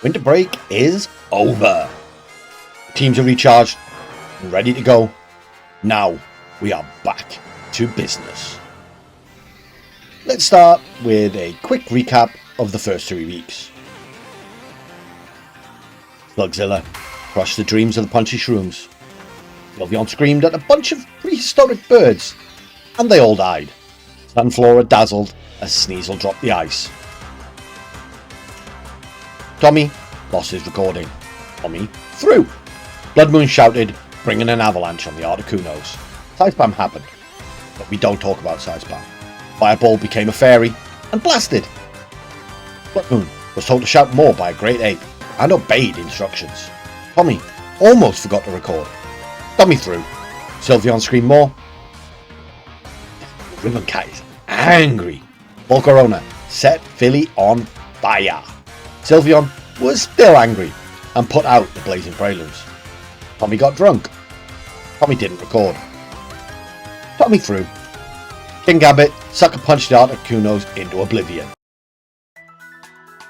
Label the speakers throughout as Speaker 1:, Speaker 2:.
Speaker 1: Winter break is over. Teams are recharged and ready to go. Now we are back to business. Let's start with a quick recap of the first 3 weeks. Slugzilla crushed the dreams of the punchy shrooms. Sylveon screamed at a bunch of prehistoric birds, and they all died. Sunflora dazzled as Sneasel dropped the ice. Tommy lost his recording. Tommy threw. Blood Moon shouted, bringing an avalanche on the Articunos. Side spam happened, but we don't talk about side spam. Fireball became a fairy and blasted. Blood Moon was told to shout more by a great ape and obeyed instructions. Tommy almost forgot to record. Tommy threw. Sylveon screamed more. Ribbon Cat is angry. Volcarona set Philly on fire. Sylveon was still angry and put out the blazing Brelooms. Tommy got drunk. Tommy didn't record. Tommy threw. King Gambit sucker punched the Articunos into oblivion.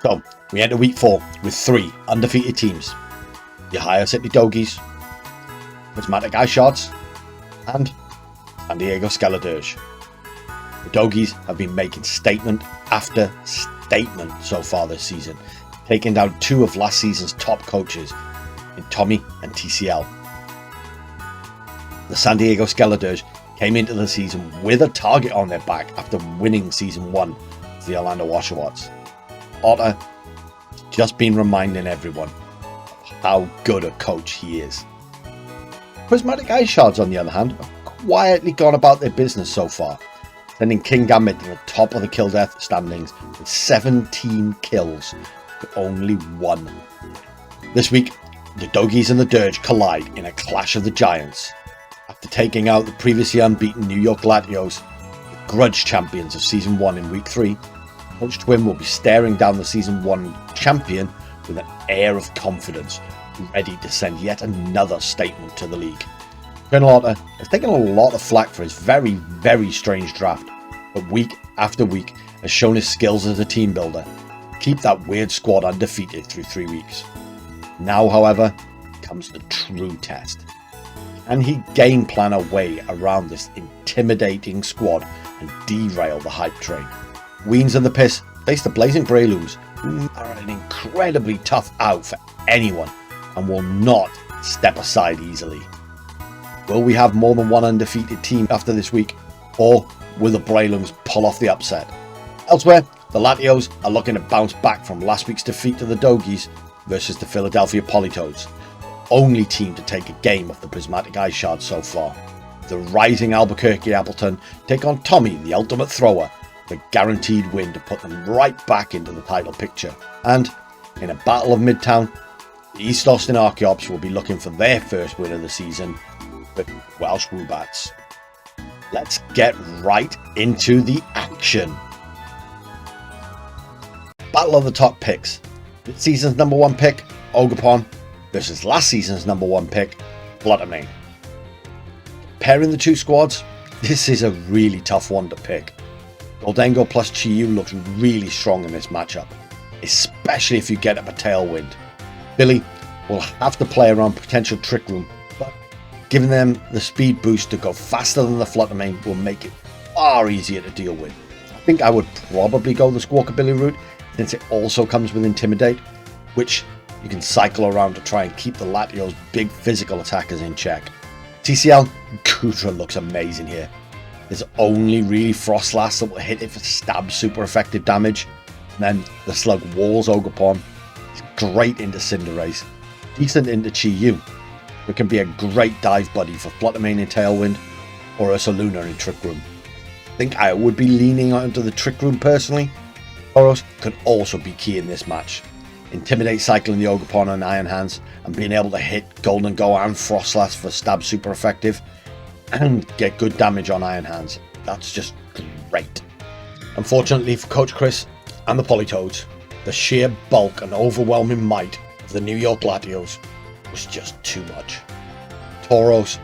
Speaker 1: So, we enter week 4 with 3 undefeated teams. The Ohio City Dogis, Prismatic Shards, and San Diego Skeledirge. The Dogis have been making statement after statement so far this season, taking down 2 of last season's top coaches in Tommy and TCL. The San Diego Skeledirge came into the season with a target on their back after winning season 1 of the Orlando Washerwats. Otter has just been reminding everyone how good a coach he is. Prismatic Shards, on the other hand, have quietly gone about their business so far, sending King Gambit to the top of the kill death standings with 17 kills to only 1. This week, the Dogis and the Dirge collide in a clash of the giants. After taking out the previously unbeaten New York Latios, the grudge champions of Season 1 in Week 3, Coach Twim will be staring down the Season 1 champion with an air of confidence, ready to send yet another statement to the league. Colonel Otter has taken a lot of flack for his very, very strange draft, but week after week has shown his skills as a team builder. Keep that weird squad undefeated through 3 weeks. Now, however, comes the true test. Can he game plan a way around this intimidating squad and derail the hype train? Weens and the Piss face the blazing Brelooms, who are an incredibly tough out for anyone and will not step aside easily. Will we have more than one undefeated team after this week, or will the Brelooms pull off the upset? Elsewhere, the Latios are looking to bounce back from last week's defeat to the Dogis versus the Philadelphia Polytoads, only team to take a game of the Prismatic Shards so far. The rising Albuquerque Appleton take on Tommy, the ultimate thrower, the guaranteed win to put them right back into the title picture. And in a battle of Midtown, the East Austin Archeops will be looking for their first win of the season with Welsh Woobats. Let's get right into the action. Battle of the top picks. This season's number 1 pick, Ogerpon, versus last season's number 1 pick, Fluttermane. Pairing the 2 squads, this is a really tough one to pick. Goldengo plus Chi-Yu looks really strong in this matchup, especially if you get up a tailwind. Billy will have to play around potential Trick Room, but giving them the speed boost to go faster than the Fluttermane will make it far easier to deal with. I think I would probably go the Squawkabilly route, since it also comes with Intimidate, which you can cycle around to try and keep the Latios' big physical attackers in check. TCL, Goodra looks amazing here. There's only really Frostlass that will hit it for stab super effective damage, and then the Slug walls Ogerpon. It's great into Cinderace, decent into Chi-Yu. It can be a great dive buddy for Fluttermane in Tailwind or Ursaluna in Trick Room. I think I would be leaning onto the Trick Room personally. Tauros could also be key in this match. Intimidate cycling the Ogerpon on Iron Hands and being able to hit Golden Go and Frostlass for stab super effective and get good damage on Iron Hands. That's just great. Unfortunately for Coach Chris and the Polytoads, the sheer bulk and overwhelming might of the New York Latios was just too much. Tauros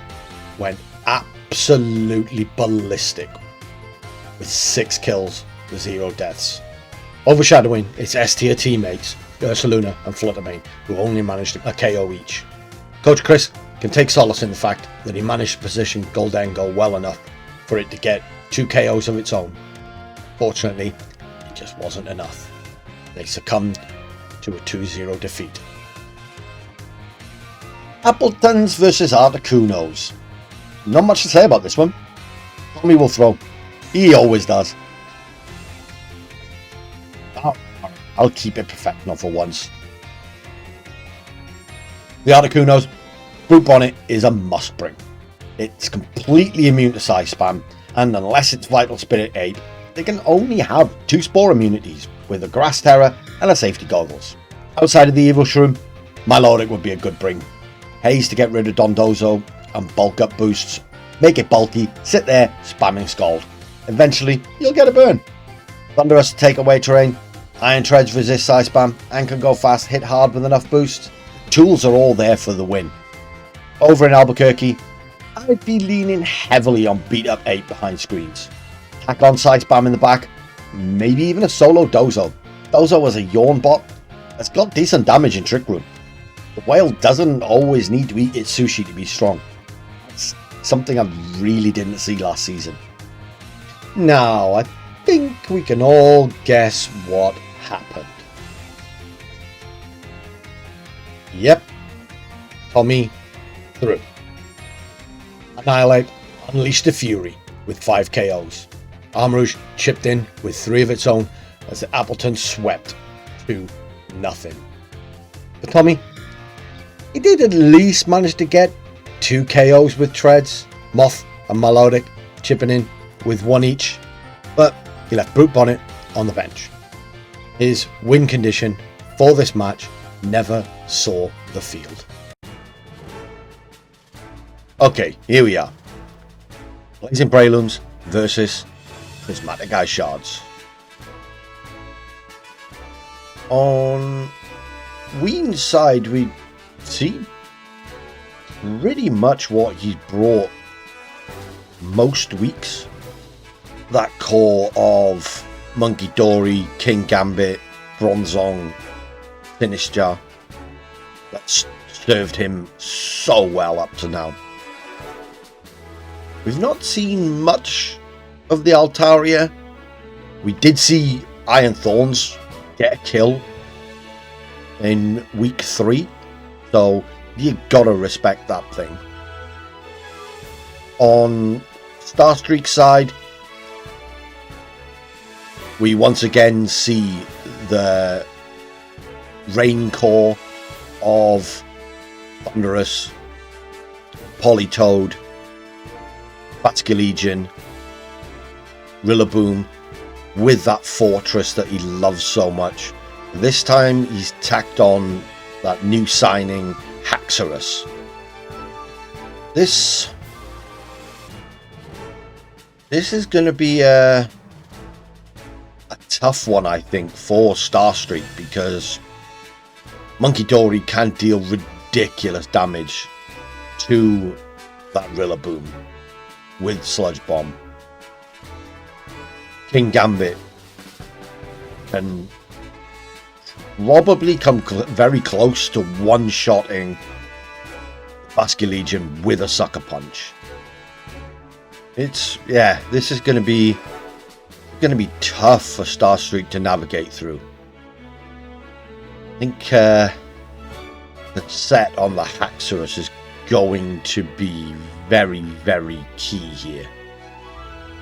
Speaker 1: went absolutely ballistic with 6 kills with 0 deaths. Overshadowing its S tier teammates Ursaluna and Fluttermane, who only managed a KO each. Coach Chris can take solace in the fact that he managed to position Goldengo well enough for it to get 2 KOs of its own. Fortunately, it just wasn't enough. They succumbed to a 2-0 defeat. Appletons versus Articunos. Not much to say about this one. Tommy will throw. He always does. I'll keep it professional for once. The Articunos, Brute Bonnet is a must bring. It's completely immune to Psy Spam, and unless it's Vital Spirit Ape, they can only have 2 Spore immunities, with a Grass Terror and a Safety Goggles. Outside of the Evil Shroom, Milotic would be a good bring. Haze to get rid of Dondozo, and bulk up boosts. Make it bulky, sit there, spamming Scald. Eventually, you'll get a burn. Thunderous to take away terrain. Iron Treads resist Psy Spam and can go fast, hit hard with enough boost. Tools are all there for the win. Over in Albuquerque, I'd be leaning heavily on beat up 8 behind screens. Tack on Psy Spam in the back, maybe even a solo Dozo. Dozo as a Yawn bot has got decent damage in Trick Room. The whale doesn't always need to eat its sushi to be strong. It's something I really didn't see last season. Now, I think we can all guess what happened. Yep, Tommy threw. Annihilate unleashed the fury with 5 KOs. Armrouge chipped in with 3 of its own as the Appleton swept 2-0. But Tommy, he did at least manage to get 2 KOs with Treads, Moth and Milotic chipping in with 1 each, but he left Brute Bonnet on the bench. His win condition for this match never saw the field. Okay, here we are. Blazing Brelooms versus Prismatic Shards. On Ween's side, we see pretty much what he's brought most weeks. That core of Monkey Dory, King Gambit, Bronzong, Sinister, that's served him so well up to now. We've not seen much of the Altaria. We did see Iron Thorns get a kill in week 3, so you gotta respect that thing. On Starstreak's side, we once again see the Rain core of Thunderous, Politoad, Skeledirge, Rillaboom, with that Fortress that he loves so much. This time he's tacked on that new signing, Haxorus. This is going to be a tough one, I think, for Starstreak, because Monkey Dory can deal ridiculous damage to that Rillaboom with Sludge Bomb. King Gambit can probably come very close to one-shotting Skeledirge with a Sucker Punch. This is going to be tough for Starstreak to navigate through. I think the set on the Haxorus is going to be very, very key here.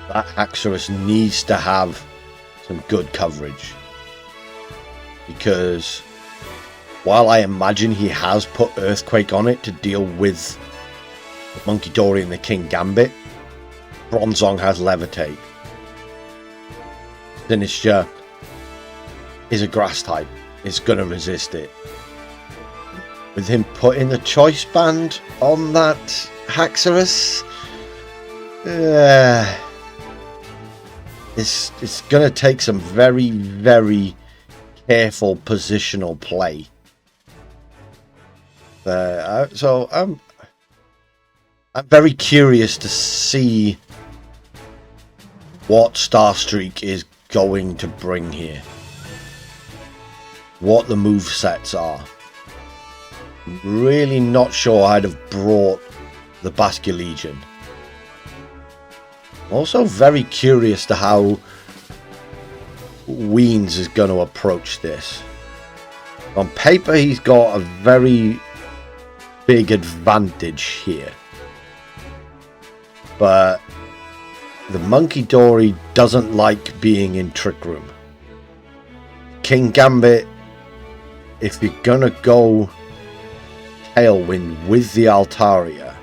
Speaker 1: That Haxorus needs to have some good coverage, because while I imagine he has put Earthquake on it to deal with the Monkey Dory and the King Gambit, Bronzong has Levitate. Sinister is a grass type. It's going to resist it. With him putting the Choice Band on that Haxorus, it's going to take some very, very careful positional play. So I'm very curious to see what Starstreak is going to bring here. what the move sets are. Really not sure I'd have brought the Basket Legion. Also very curious to how Weens is going to approach this. On paper, he's got a very big advantage here. But the Monkey Dory doesn't like being in Trick Room. King Gambit, if you're going to go Tailwind with the Altaria,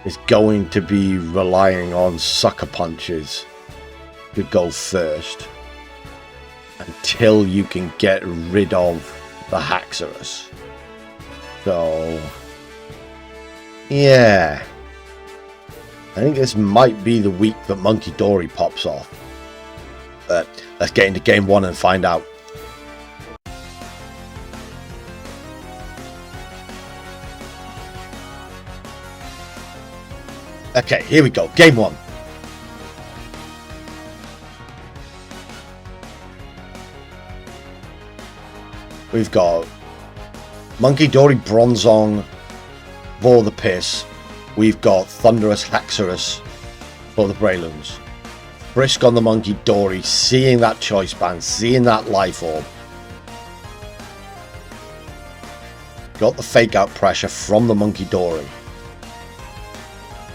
Speaker 1: is going to be relying on Sucker Punches to go first until you can get rid of the Haxorus. So, yeah. I think this might be the week that Monkey Dory pops off. But let's get into game one and find out. Okay, here we go. Game one. We've got Monkey Dory Bronzong for the Piss. We've got Thunderous Haxorus for the Brelooms. Brisk on the Monkey Dory, seeing that Choice Band, seeing that Life Orb. Got the Fake Out pressure from the Monkey Dory.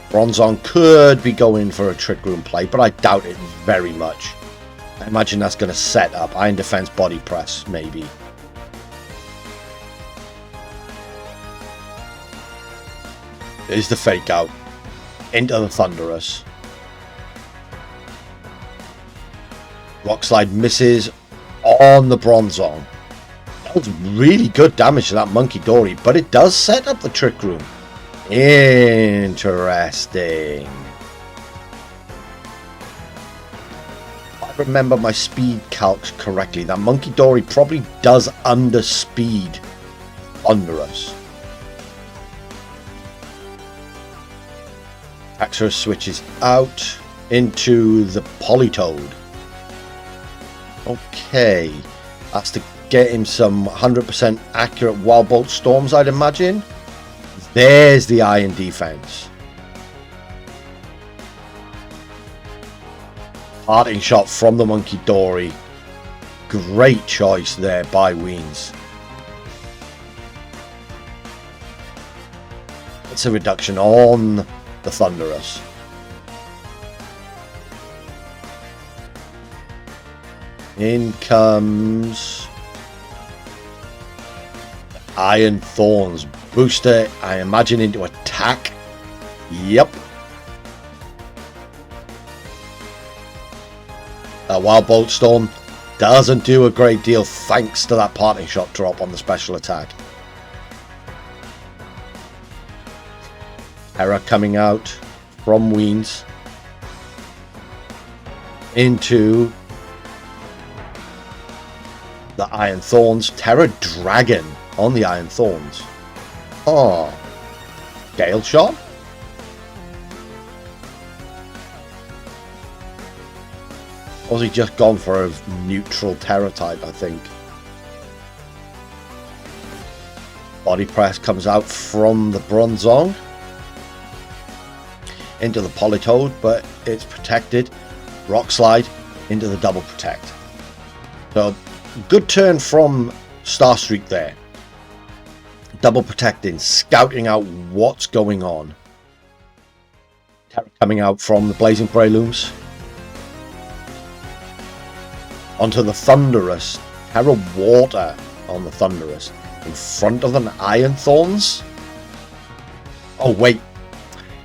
Speaker 1: Bronzong could be going for a Trick Room play, but I doubt it very much. I imagine that's going to set up Iron Defense Body Press, maybe. Is the Fake Out into the Thunderous. Rock Slide misses on the Bronzong. That was really good damage to that Monkey Dory, but it does set up the Trick Room. Interesting. If I remember my speed calcs correctly, that Monkey Dory probably does underspeed Thunderous. Haxorus switches out into the Politoed. Okay. That's to get him some 100% accurate Wild Bolt Storms, I'd imagine. There's the Iron Defense. Parting shot from the Monkey Dory. Great choice there by Weens. It's a reduction on the Thunderous. In comes Iron Thorns. Booster, I imagine, into attack. Yep. A Wild Bolt Storm doesn't do a great deal thanks to that parting shot drop on the special attack. Terra coming out from Weens into the Iron Thorns. Terra Dragon on the Iron Thorns. Oh, Gale Shot? Or has he just gone for a neutral Terra type, I think? Body Press comes out from the Bronzong into the Politoed, but it's protected. Rock Slide into the Double Protect. So, good turn from Starstreak there. Double protecting, scouting out what's going on. Terra coming out from the Blazing Brelooms. Onto the Thunderous. Terra Water on the Thunderous. In front of an Iron Thorns. Oh wait,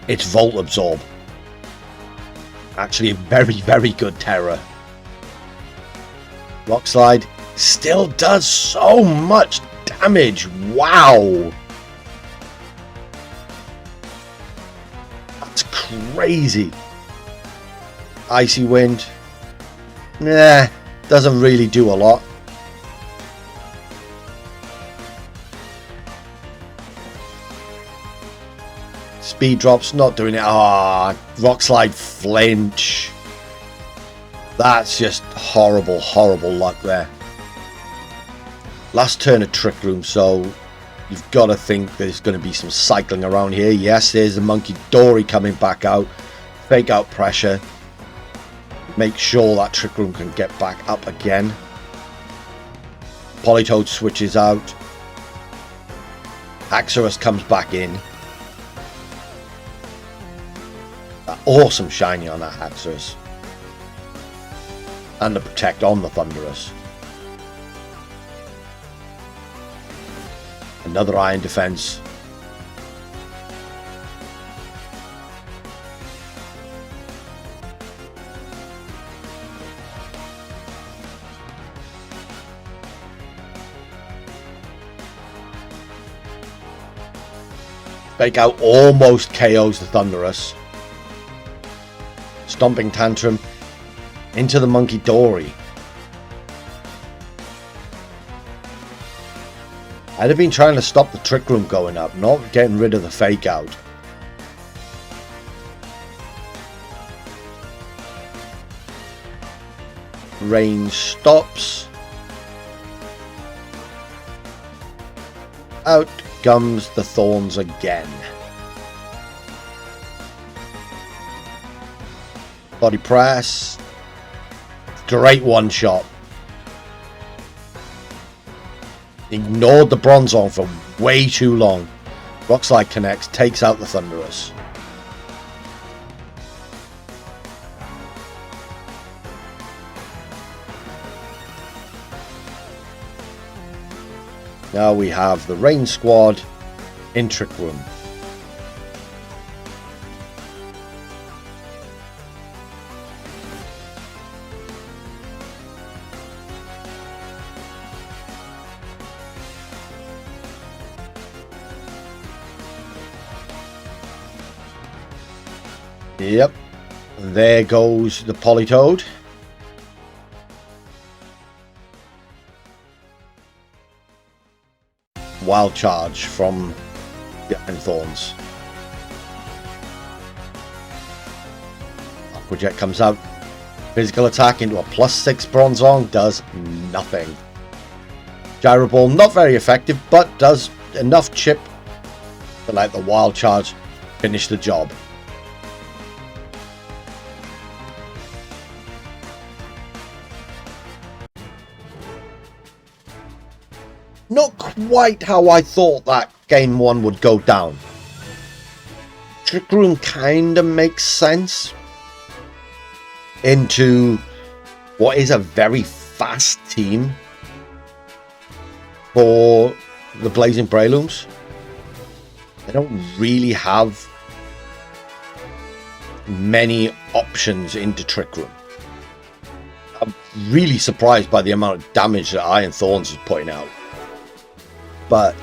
Speaker 1: it's Volt Absorb. Actually a very, very good Terra. Rock Slide still does so much damage. Wow. That's crazy. Icy Wind. Nah, doesn't really do a lot. Speed drops, not doing it. Ah, Rock Slide flinch. That's just horrible, horrible luck there. Last turn of Trick Room, so you've got to think there's going to be some cycling around here. Yes, there's the Monkey Dory coming back out. Fake out pressure. Make sure that Trick Room can get back up again. Politoed switches out. Haxorus comes back in. That awesome shiny on that Haxorus. And the Protect on the Thunderous. Another Iron Defense. Fake out almost KOs the Thunderous. Stomping Tantrum into the Monkey Dory. I'd have been trying to stop the Trick Room going up, not getting rid of the fake out. Rain stops. Out comes the Thorns again. Body press. Great one shot. Ignored the Bronzong for way too long. Rock Slide connects, takes out the Thunderous. Now we have the Rain Squad in Trick Room. Yep, there goes the Politoed. Wild Charge from the Iron Thorns. Aquajet comes out. Physical attack into a +6 Bronzong does nothing. Gyro Ball not very effective, but does enough chip to let the Wild Charge finish the job. Not quite how I thought that game one would go down. Trick Room kinda makes sense into what is a very fast team for the Blazing Brelooms. They don't really have many options into Trick Room. I'm really surprised by the amount of damage that Iron Thorns is putting out. But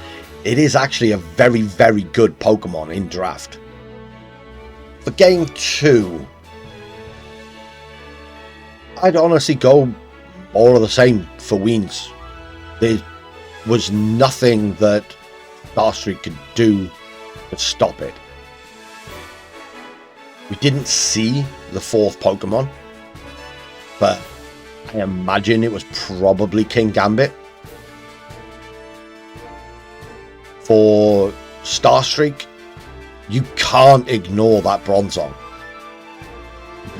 Speaker 1: it is actually a very, very good Pokemon in draft. For game 2, I'd honestly go more of the same for Weens. There was nothing that Starstreak could do to stop it. We didn't see the 4th Pokemon, but I imagine it was probably King Gambit. For Starstreak, you can't ignore that Bronzong.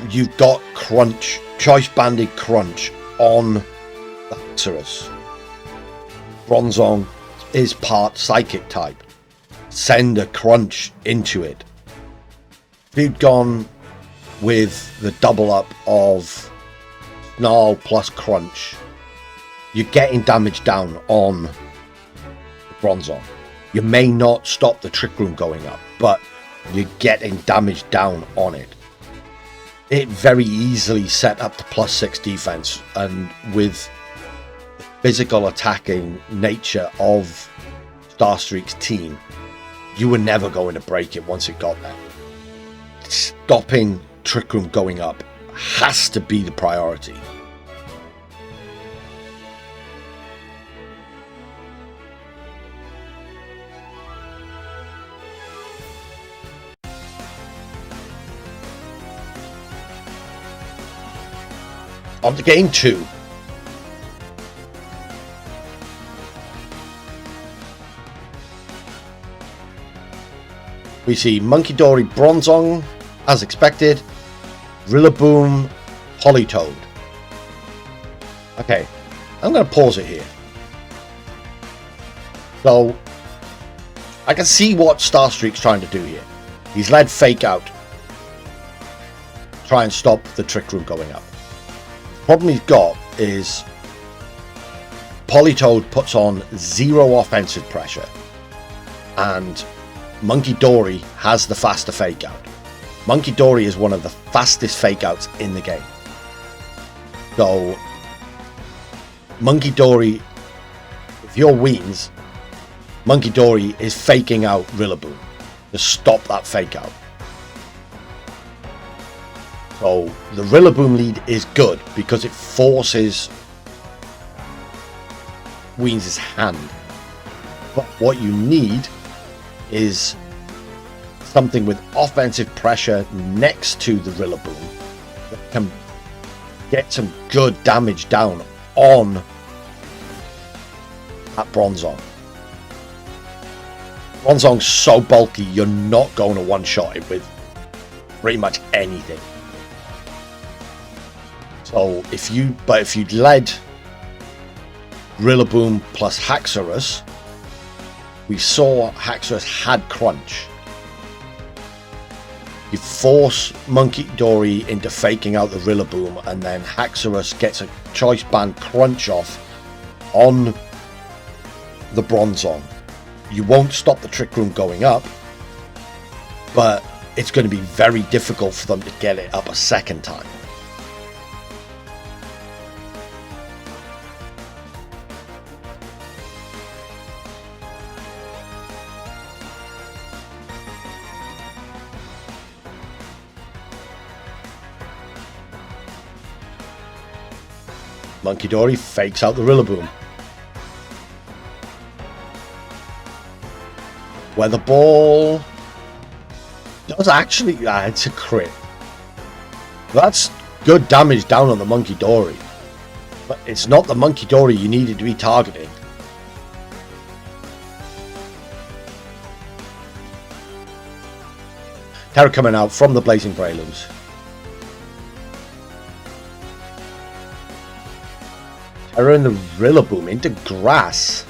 Speaker 1: You've got Crunch, Choice Banded Crunch on the Haxorus. Bronzong is part Psychic type. Send a Crunch into it. If you'd gone with the double up of Snarl plus Crunch, you're getting damage down on the Bronzong. You may not stop the Trick Room going up, but you're getting damage down on it. It very easily set up the +6 defense, and with the physical attacking nature of Starstreak's team, you were never going to break it once it got there. Stopping Trick Room going up has to be the priority. On to game 2. We see Monkey Dory Bronzong, as expected. Rillaboom Politoed. Okay, I'm going to pause it here. So, I can see what Starstreak's trying to do here. He's led Fake out. Try and stop the Trick Room going up. The problem he's got is Politoed puts on 0 offensive pressure. And Monkey Dory has the faster Fake out. Monkey Dory is one of the fastest Fake outs in the game. So, Monkey Dory, if you're Weens, Monkey Dory is faking out Rillaboom to stop that Fake out. So the Rillaboom lead is good because it forces Weens' hand. But what you need is something with offensive pressure next to the Rillaboom that can get some good damage down on that Bronzong. Bronzong's so bulky, you're not going to one-shot it with pretty much anything. So if you'd led Rillaboom plus Haxorus, we saw Haxorus had Crunch. You force Monkey Dory into faking out the Rillaboom, and then Haxorus gets a Choice Band Crunch off on the Bronzong. You won't stop the Trick Room going up, but it's going to be very difficult for them to get it up a second time. Monkey Dory fakes out the Rillaboom. Weather Ball does actually, it's a crit. That's good damage down on the Monkey Dory, but it's not the Monkey Dory you needed to be targeting. Terra coming out from the Blazing Brelooms. Terra and the Rillaboom into grass.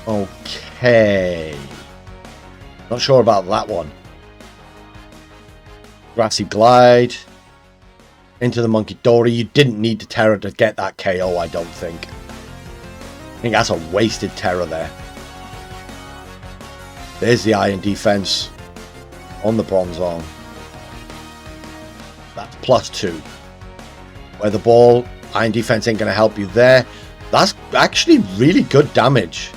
Speaker 1: Okay. Not sure about that one. Grassy Glide. Into the Monkey Dory. You didn't need the Terra to get that KO, I don't think. I think that's a wasted Terra there. There's the Iron Defense on the Bronzong. That's +2. Weather Ball, Iron Defense ain't going to help you there. That's actually really good damage.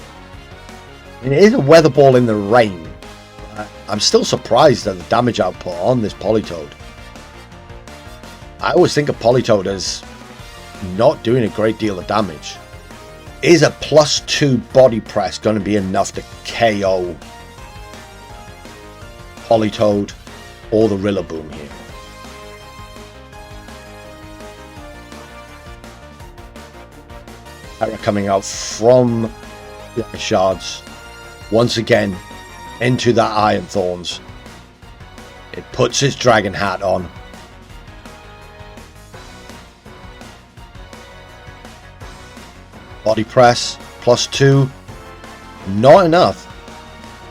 Speaker 1: I mean, it is a Weather Ball in the rain. I'm still surprised at the damage output on this Politoed. I always think of Politoed as not doing a great deal of damage. Is a +2 body press going to be enough to KO Politoed or the Rillaboom here? Coming out from the Shards once again into that Iron Thorns. It puts its dragon hat on. Body press +2, not enough.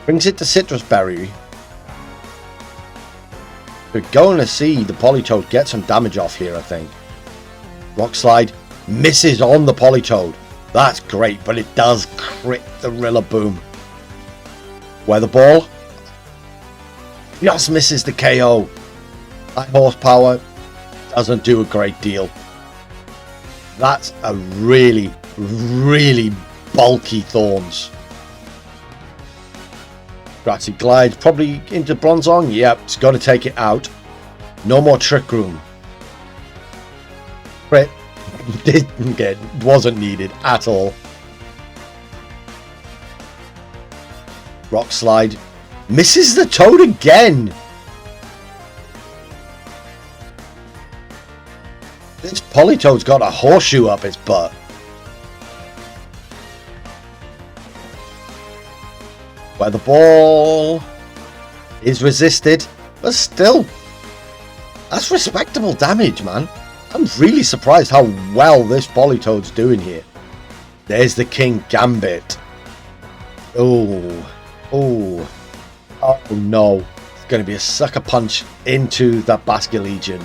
Speaker 1: Brings it to Citrus Berry. We're going to see the Politoed get some damage off here, I think. Rock Slide misses on the Politoed. That's great, but it does crit the Rillaboom. Weather Ball just misses the KO. High horsepower doesn't do a great deal. That's a really, really bulky Thorns. Grassy Glide probably into Bronzong. Yep, it's got to take it out. No more Trick Room. Crit. Didn't get, wasn't needed at all. Rock Slide misses the Toad again. This Politoad's got a horseshoe up its butt. where the ball is resisted, but still, that's respectable damage, man. I'm really surprised how well this Politoad's doing here. There's the King Gambit. Oh no. It's going to be a sucker punch into that Basculegion.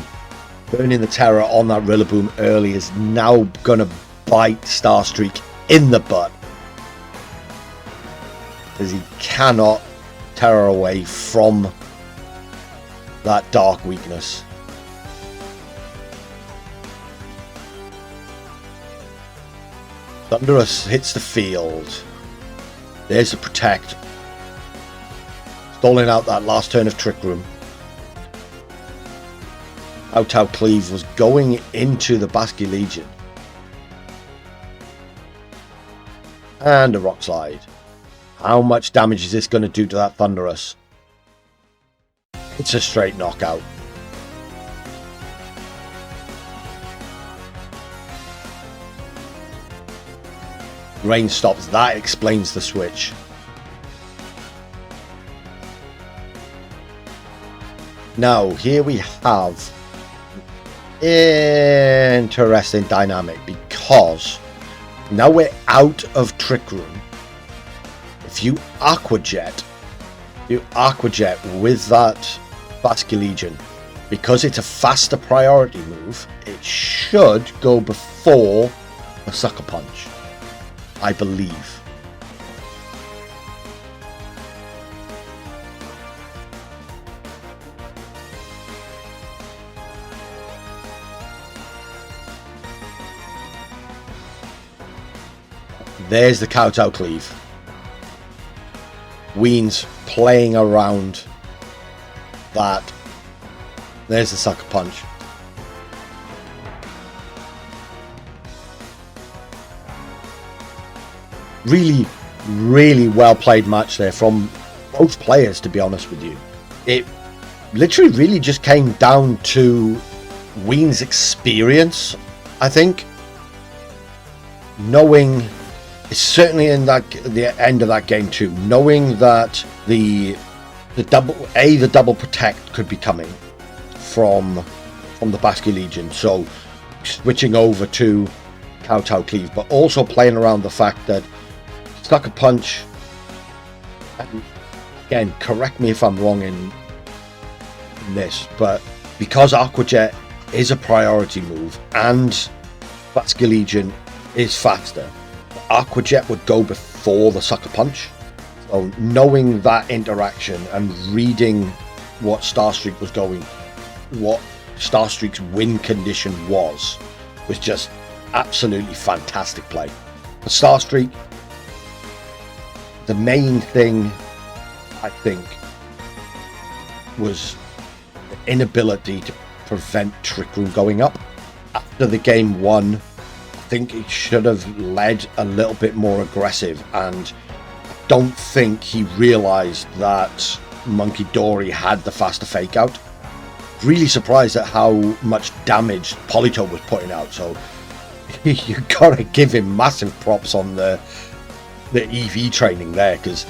Speaker 1: Burning the Terror on that Rillaboom early is now going to bite Starstreak in the butt. Because he cannot Terror away from that dark weakness. Thunderous hits the field. There's the Protect. Stalling out that last turn of Trick Room. Kowtow Cleave was going into the Basculegion. And a Rock Slide. How much damage is this going to do to that Thunderous? It's a straight knockout. Rain stops. That explains the switch. Now, here we have interesting dynamic, because now we're out of Trick Room. If you Aqua Jet with that Basculegion, because it's a faster priority move, it should go before a Sucker Punch, I believe. There's the Kowtow Cleave. Ween's playing around that. There's the Sucker Punch. Really, really well played match there from both players, to be honest with you. It literally really just came down to Ween's experience, I think. Knowing, certainly in the end of that game too, knowing that the double protect could be coming from the Basculegion, so switching over to Kowtow Cleave, but also playing around the fact that Sucker Punch, and again, correct me if I'm wrong in this, but because Aqua Jet is a priority move and Basculegion is faster, Aqua Jet would go before the Sucker Punch. So knowing that interaction and reading what Starstreak was going, what Starstreak's win condition was just absolutely fantastic play. For Starstreak, the main thing, I think, was the inability to prevent Trick Room going up. After the game one, I think he should have led a little bit more aggressive, and I don't think he realized that Monkey Dory had the faster fake out. Really surprised at how much damage Politoad was putting out, so you gotta give him massive props on the EV training there, because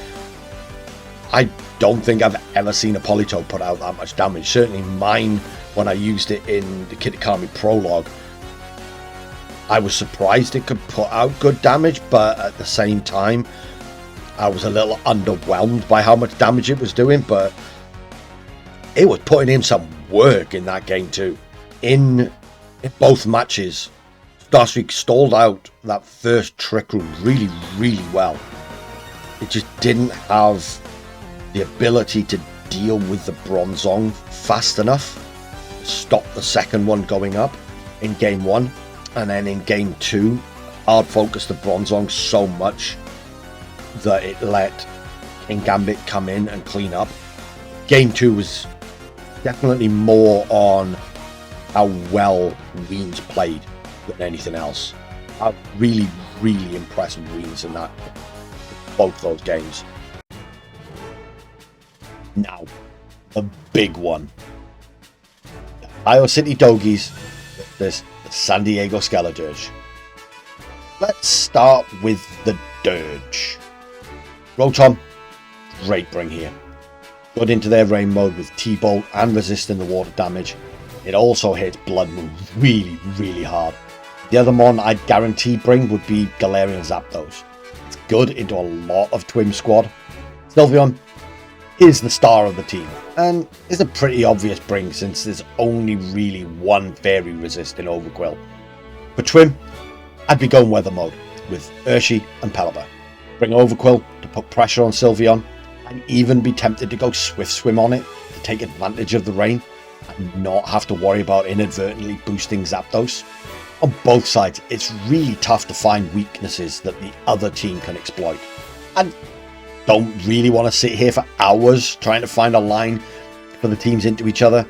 Speaker 1: I don't think I've ever seen a Politoad put out that much damage. Certainly mine, when I used it in the Kitakami prologue, I was surprised it could put out good damage, but at the same time I was a little underwhelmed by how much damage it was doing. But it was putting in some work in that game too. In both matches, Starstreak stalled out that first Trick Room really, really well. It just didn't have the ability to deal with the Bronzong fast enough to stop the second one going up in game one. And then in game two, hard focused the Bronzong so much that it let King Gambit come in and clean up. Game two was definitely more on how well Weens played than anything else. I'm really, really impressed with Weens in that, both those games. Now, the big one. The Iowa City Doggies, this San Diego Skeledirge. Let's start with the Dirge. Rotom, great bring here. Good into their rain mode with T-Bolt and resisting the water damage. It also hits Blood Moon really, really hard. The other mon I'd guarantee bring would be Galarian Zapdos. It's good into a lot of Twim squad. Sylveon is the star of the team, and is a pretty obvious bring since there's only really one fairy resisting Overquill. For Twim, I'd be going weather mode with Urshi and Pelipper. Bring Overquill to put pressure on Sylveon, and even be tempted to go Swift Swim on it to take advantage of the rain and not have to worry about inadvertently boosting Zapdos. On both sides, it's really tough to find weaknesses that the other team can exploit. And don't really want to sit here for hours trying to find a line for the teams into each other.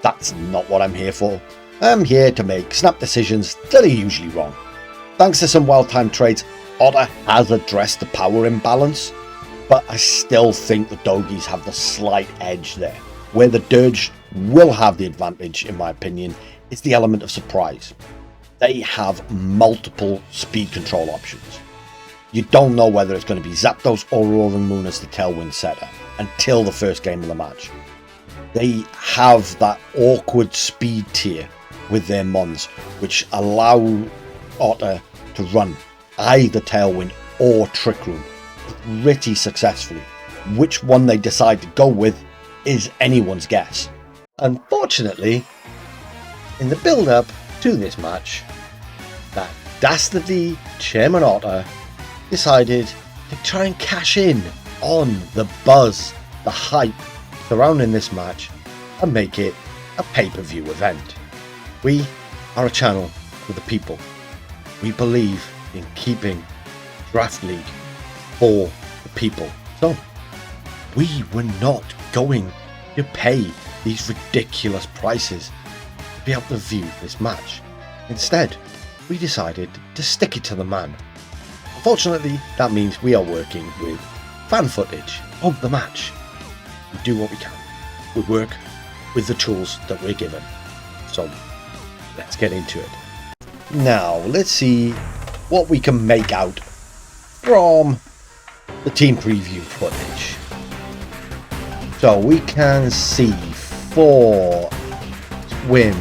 Speaker 1: That's not what I'm here for. I'm here to make snap decisions that are usually wrong. Thanks to some well-timed trades, Otter has addressed the power imbalance, but I still think the Doggies have the slight edge there. Where the Dirge will have the advantage, in my opinion, is the element of surprise. They have multiple speed control options. You don't know whether it's going to be Zapdos or Roaring Moon as the tailwind setter until the first game of the match. They have that awkward speed tier with their mons, which allow Otter to run either tailwind or Trick Room pretty successfully. Which one they decide to go with is anyone's guess. Unfortunately, in the build-up to this match, that dastardly Chairman Otter decided to try and cash in on the buzz, the hype surrounding this match and make it a pay-per-view event. We are a channel for the people. We believe in keeping Draft League for the people. So we were not going to pay these ridiculous prices to be able to view this match. Instead, we decided to stick it to the man. Unfortunately, that means we are working with fan footage of the match. We do what we can. We work with the tools that we're given. So let's get into it. Now, let's see what we can make out from the team preview footage. So we can see for Twim,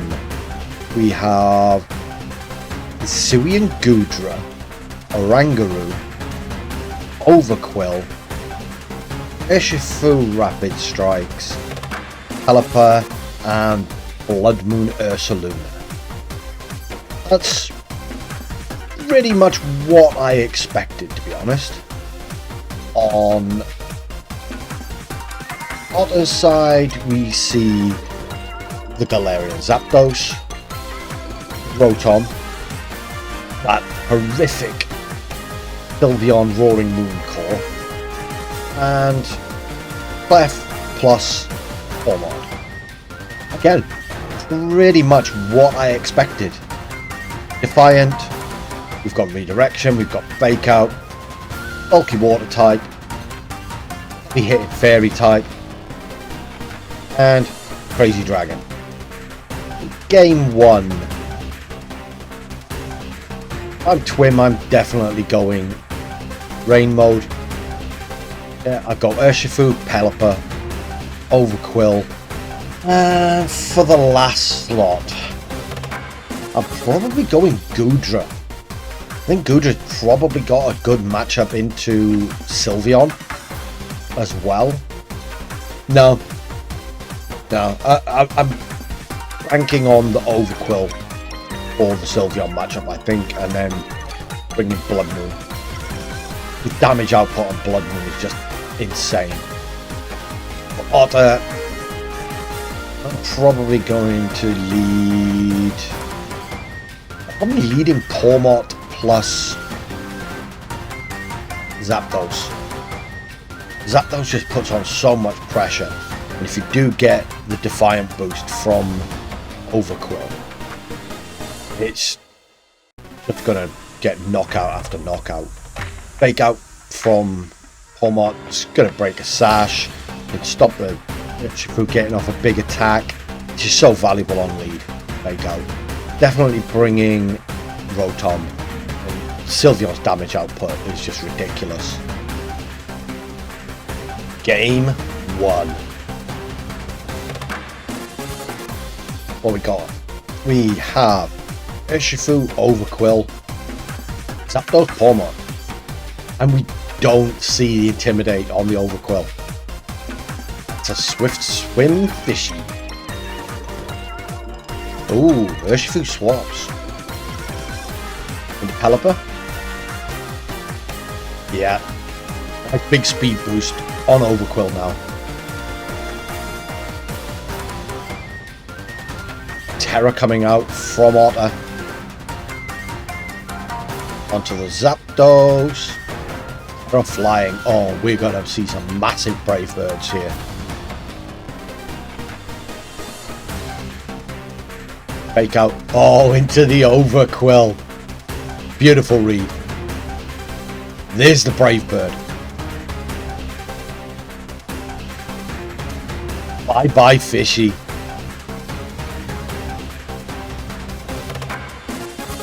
Speaker 1: we have Hisuian Goodra, Oranguru, Overquill, Urshifu Rapid Strikes, Pelipper, and Blood Moon Ursaluna. That's pretty much what I expected, to be honest. On Otter's side, we see the Galarian Zapdos, Rotom, that horrific Sylveon Roaring Moon core, and Clef plus Ormod. Again, pretty much what I expected. Defiant, we've got Redirection, we've got Fake Out, Bulky Water type, we hit Fairy type, and Crazy Dragon. Game 1. I'm Twim, I'm definitely going Rain mode. Yeah, I've got Urshifu, Pelipper, Overquill, and for the last slot, I'm probably going Goodra. I think Goodra's probably got a good matchup into Sylveon as well. No, I'm ranking on the Overquill or the Sylveon matchup, I think, and then bringing Blood Moon. The damage output on Blood Moon is just insane. For Otter, I'm probably going to lead. I'm probably leading Pawmot plus Zapdos. Zapdos just puts on so much pressure, and if you do get the Defiant boost from Overquill, it's just gonna get knockout after knockout. Fake Out from Pawmot is gonna break a sash and stop the Urshifu getting off a big attack. It's just so valuable on lead. Fake Out. Definitely bringing Rotom. And Sylveon's damage output is just ridiculous. Game 1. What we got? We have Urshifu, Overquill, Zapdos, Pawmot, and we don't see the Intimidate on the Overquill. It's a Swift Swim Fishy. Ooh, Urshifu swaps. Into Pelipper. Yeah. A big speed boost on Overquill now. Terra coming out from Otter. Onto the Zapdos. Terra flying. Oh, we're going to see some massive Brave Birds here. Fake out. Oh, into the Overquill. Beautiful read. There's the Brave Bird. Bye-bye, Fishy.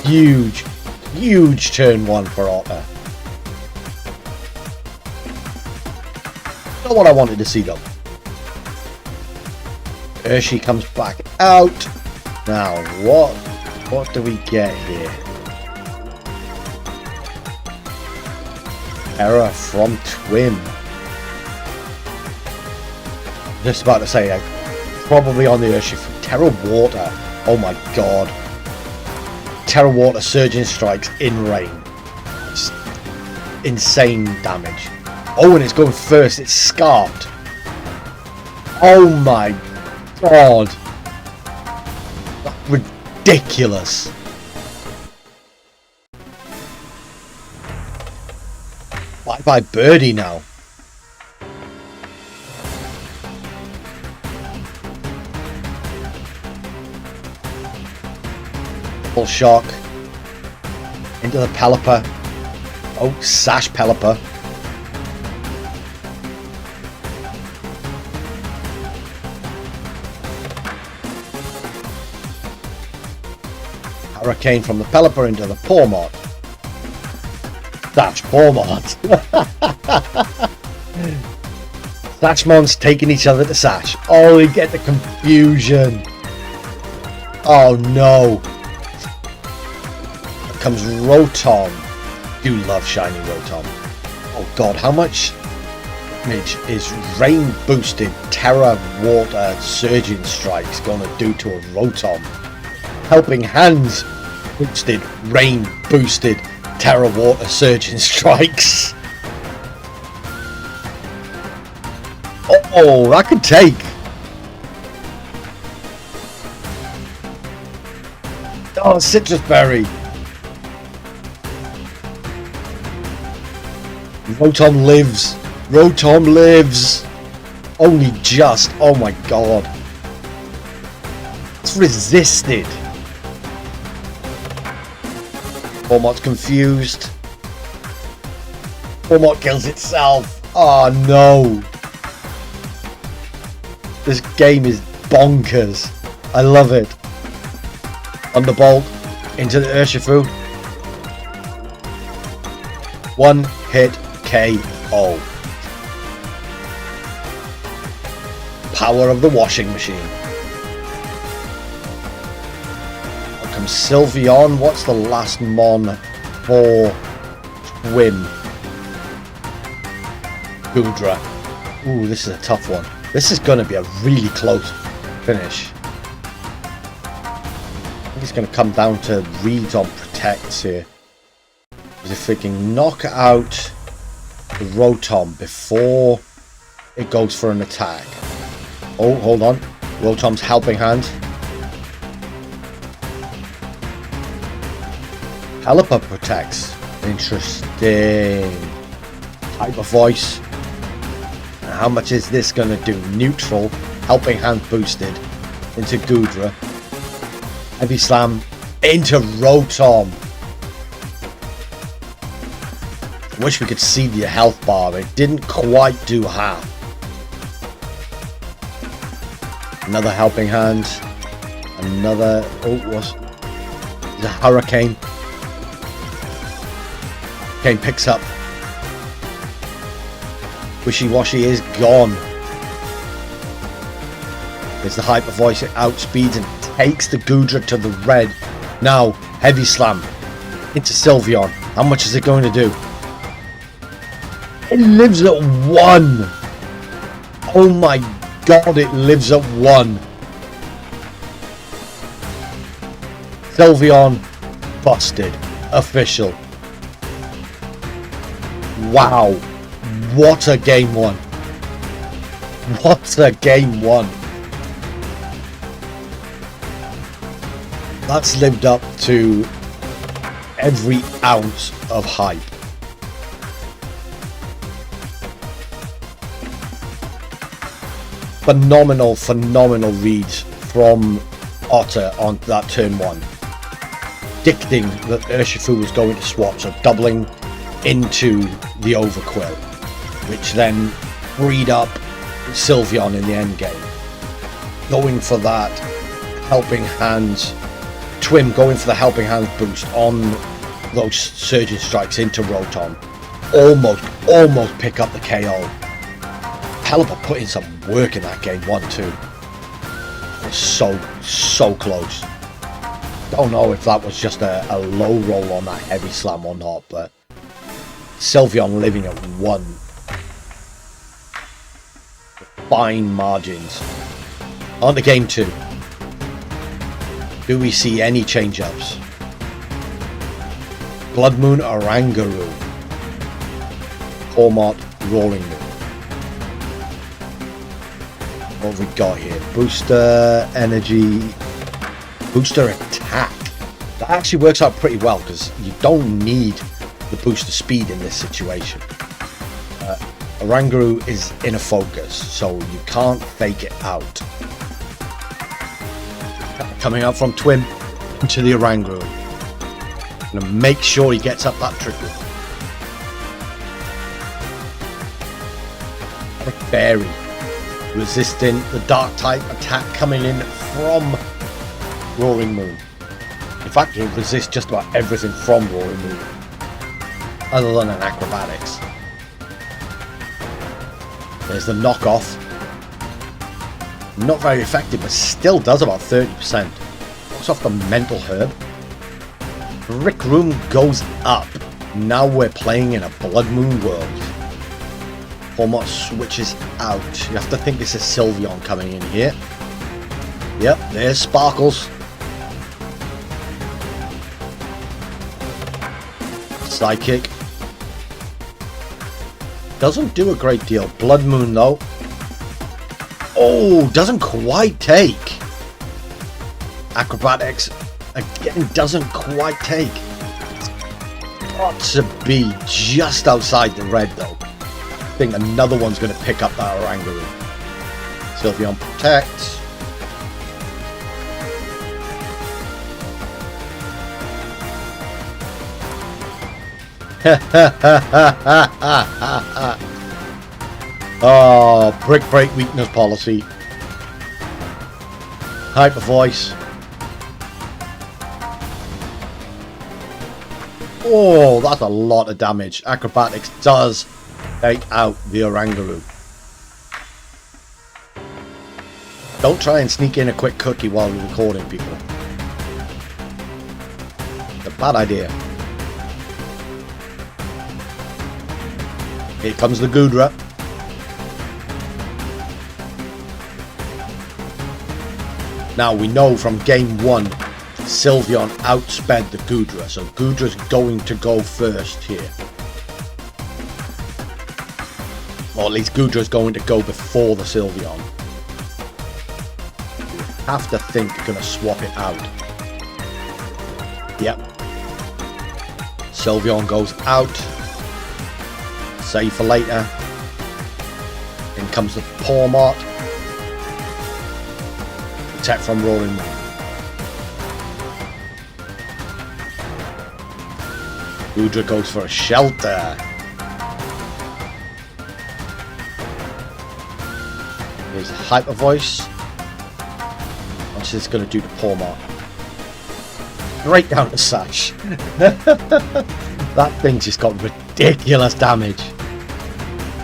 Speaker 1: Huge, huge turn 1 for Otter. Not what I wanted to see, though. Urshi comes back out. Now, what do we get here? Error from Twim. Just about to say, probably on the Urshifu. Terra Water. Oh my god. Terra Water Surging Strikes in rain. It's insane damage. Oh, and it's going first. It's scarfed. Oh my god. That's ridiculous. Bye-bye Birdie now. Full shock. Into the Pelipper. Oh, Sash Pelipper. Hurricane from the Pelipper into the Pawmot. Sash Pawmot. Sashmons taking each other to Sash. Oh, we get the confusion. Oh no. Here comes Rotom. Do love shiny Rotom. Oh god, how much damage is rain boosted Terra Water Surging Strikes gonna do to a Rotom? Helping Hands boosted, rain boosted Terra Water Surging Strikes. Oh, that could take. Oh, Citrus Berry. Rotom lives. Rotom lives. Only just. Oh my god. It's resisted. Pawmot's confused. Pawmot kills itself. Oh no. This game is bonkers. I love it. Thunderbolt into the Urshifu. One hit KO. Power of the washing machine. Here comes Sylveon. What's the last mon for Twim? Goodra. Ooh, this is a tough one. This is going to be a really close finish. I think it's going to come down to reads on protects here. Because if we can knock out the Rotom before it goes for an attack. Oh, hold on. Rotom's helping hand. Pelipper protects. Interesting. Type of voice. And how much is this going to do? Neutral. Helping hand boosted. Into Goodra. Heavy Slam. Into Rotom. Wish we could see the health bar. It didn't quite do half. Another helping hand. Another. Oh, what's the Hurricane? Hurricane picks up Wishy-washy is gone. There's the Hyper Voice. It outspeeds and takes the Goodra to the red. Now, Heavy Slam into Sylveon. How much is it going to do? It lives at 1. Oh my god, it lives at 1. Sylveon busted. Official. Wow. What a game 1. What a game 1. That's lived up to every ounce of hype. Phenomenal reads from Otter on that turn 1. Predicting that Urshifu was going to swap, so doubling into the Overquill, which then freed up Sylveon in the end game. Going for that helping hands, Twim going for the helping hands boost on those surging strikes into Rotom. Almost pick up the KO. Pelipper put in some work in that game 1 too. It was so close. Don't know if that was just a low roll on that Heavy Slam or not, but Sylveon living at 1. Fine margins. On to game 2. Do we see any change-ups? Blood Moon Oranguru. Hormot Roaring Moon. What have we got here? Booster Energy. Booster Attack. That actually works out pretty well because you don't need the booster speed in this situation. Oranguru is in a focus, so you can't fake it out. Coming up from Twim into the Oranguru. Gonna make sure he gets up that triple. Fairy. Resisting the dark type attack coming in from Roaring Moon. In fact, it resists just about everything from Roaring Moon, other than an Acrobatics. There's the knockoff. Not very effective, but still does about 30%. Knocks off the Mental Herb. Brick Room goes up. Now we're playing in a Blood Moon world. Hormot switches out. You have to think this is Sylveon coming in here. Yep, there's Sparkles. Psychic. Doesn't do a great deal. Blood Moon though. Oh, doesn't quite take. Acrobatics again doesn't quite take. It's got to be just outside the red though. I think another one's going to pick up that Oranguru. Sylveon protects. Oh, brick break weakness policy. Hyper Voice. Oh, that's a lot of damage. Acrobatics does take out the Oranguru. Don't try and sneak in a quick cookie while you're recording, people. It's a bad idea. Here comes the Goodra. Now we know from game 1, Sylveon outsped the Goodra, so Goodra's going to go first here. Or at least Goodra's going to go before the Sylveon. You have to think you're going to swap it out. Yep. Sylveon goes out. Save for later. In comes the Hormot. Protect from Roaring Moon. Goodra goes for a shelter. Here's Hyper Voice. What's this going to do to Hormot? Right down the sash. That thing just got ridiculous damage.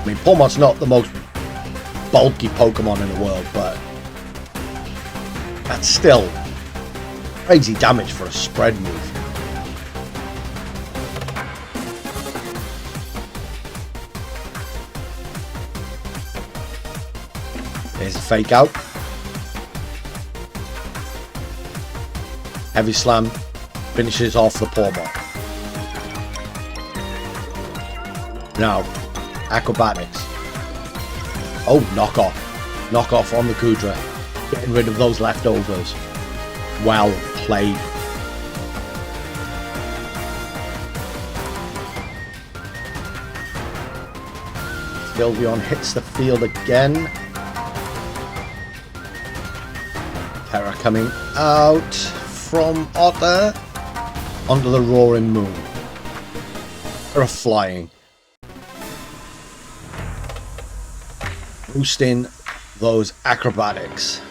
Speaker 1: I mean, Pawmot's not the most bulky Pokemon in the world, but that's still crazy damage for a spread move. There's a fake out. Heavy Slam finishes off the Pawmot. Now, Acrobatics. Oh, knockoff. Knockoff on the Kudra. Getting rid of those leftovers. Well played. Sylveon hits the field again. Terra coming out from Otter onto the Roaring Moon. Terra flying. Boosting those Acrobatics.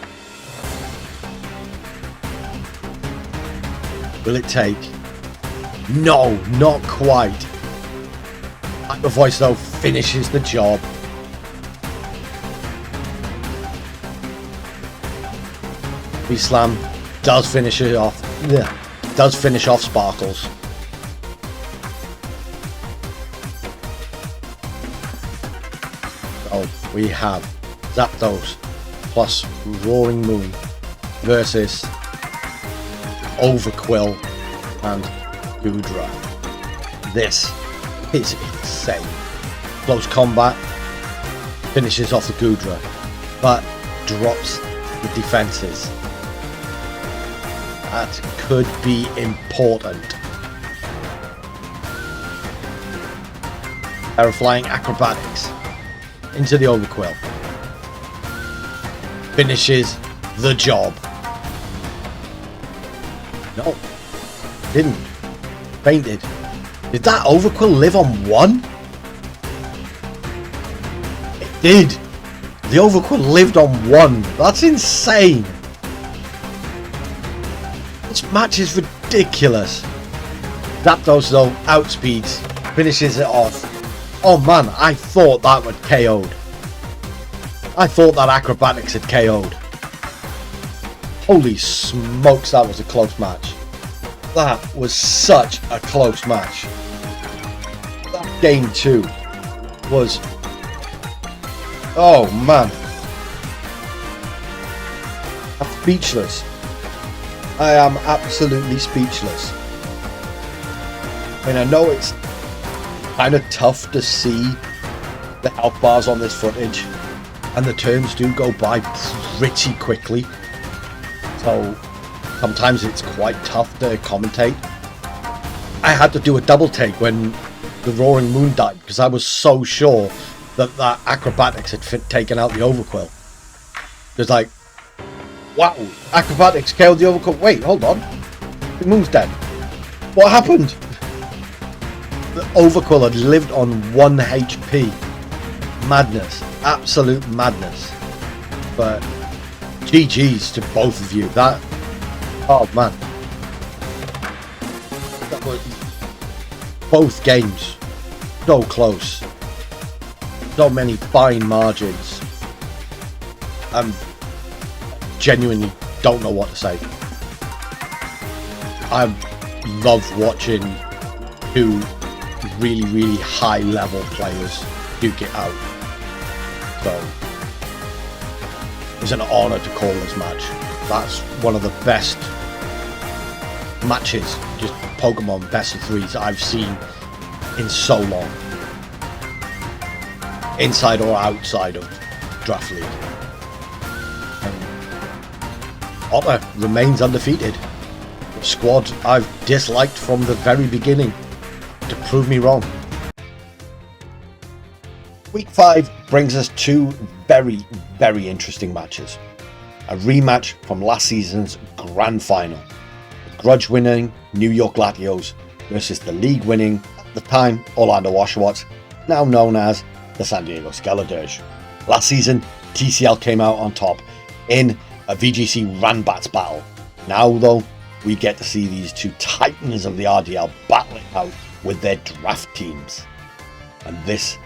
Speaker 1: Will it take? No, not quite. Hyper Voice though finishes the job. V-Slam does finish it off. Yeah, does finish off Sparkles. So we have Zapdos plus Roaring Moon versus Overquill and Goodra. This is insane. Close combat finishes off the Goodra, but drops the defenses. That could be important. Flying Acrobatics into the Overquill. Finishes the job. No, didn't. Fainted. Did that Overquill live on one? It did. The Overquill lived on one. That's insane. This match is ridiculous. Zapdos though outspeeds, finishes it off. Oh man, I thought that would KO'd. I thought that Acrobatics had KO'd. Holy smokes, that was a close match. That was such a close match. That game 2 was... oh man. I'm speechless. I am absolutely speechless. I mean, I know it's kind of tough to see the health bars on this footage, and the turns do go by pretty quickly. So sometimes it's quite tough to commentate. I had to do a double take when the Roaring Moon died because I was so sure that that Acrobatics had taken out the Overquill. It's like, wow, Acrobatics killed the Overquill. Wait, hold on. The Moon's dead. What happened? The Overquill had lived on 1 HP. Madness. Absolute madness. But GG's to both of you. That... oh man. That was... both games. So close. So many fine margins. Genuinely don't know what to say. I love watching two really high level players duke it out. So it was an honour to call this match. That's one of the best matches, just Pokemon best of 3s I've seen in so long. Inside or outside of Draft League. Otter remains undefeated. A squad I've disliked from the very beginning to prove me wrong. Week 5 brings us 2 very interesting matches. A rematch from last season's grand final. The grudge winning New York Latios versus the league winning, at the time, Orlando Oshawotts, now known as the San Diego Skeledirge. Last season, TCL came out on top in a VGC Ranbats battle. Now though, we get to see these 2 titans of the RDL battling out with their draft teams. And this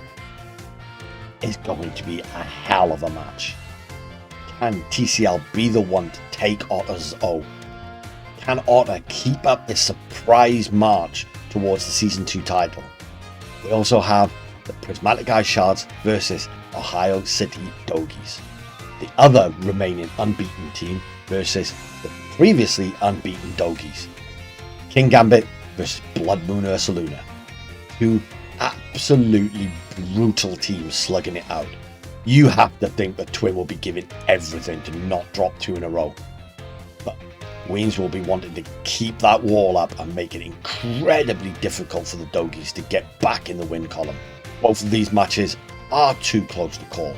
Speaker 1: is going to be a hell of a match. Can TCL be the one to take Otter's O? Can Otter keep up this surprise march towards the Season 2 title? We also have the Prismatic Shards versus Ohio City Doggies, the other remaining unbeaten team versus the previously unbeaten Doggies. King Gambit versus Blood Moon Ursaluna. Two absolutely brutal teams slugging it out. You have to think that Twin will be giving everything to not drop 2 in a row. But Weens will be wanting to keep that wall up and make it incredibly difficult for the Doggies to get back in the win column. Both of these matches are too close to call.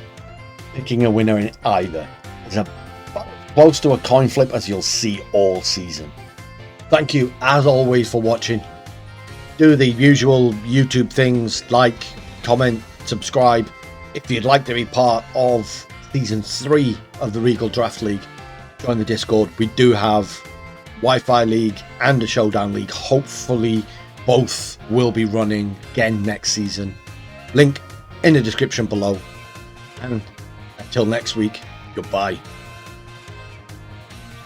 Speaker 1: Picking a winner in either is about close to a coin flip as you'll see all season. Thank you as always for watching. Do the usual YouTube things, like, comment, subscribe. If you'd like to be part of Season 3 of the Regal Draft League, join the Discord. We do have Wi-Fi League and a Showdown League. Hopefully both will be running again next season. Link in the description below. And until next week, goodbye.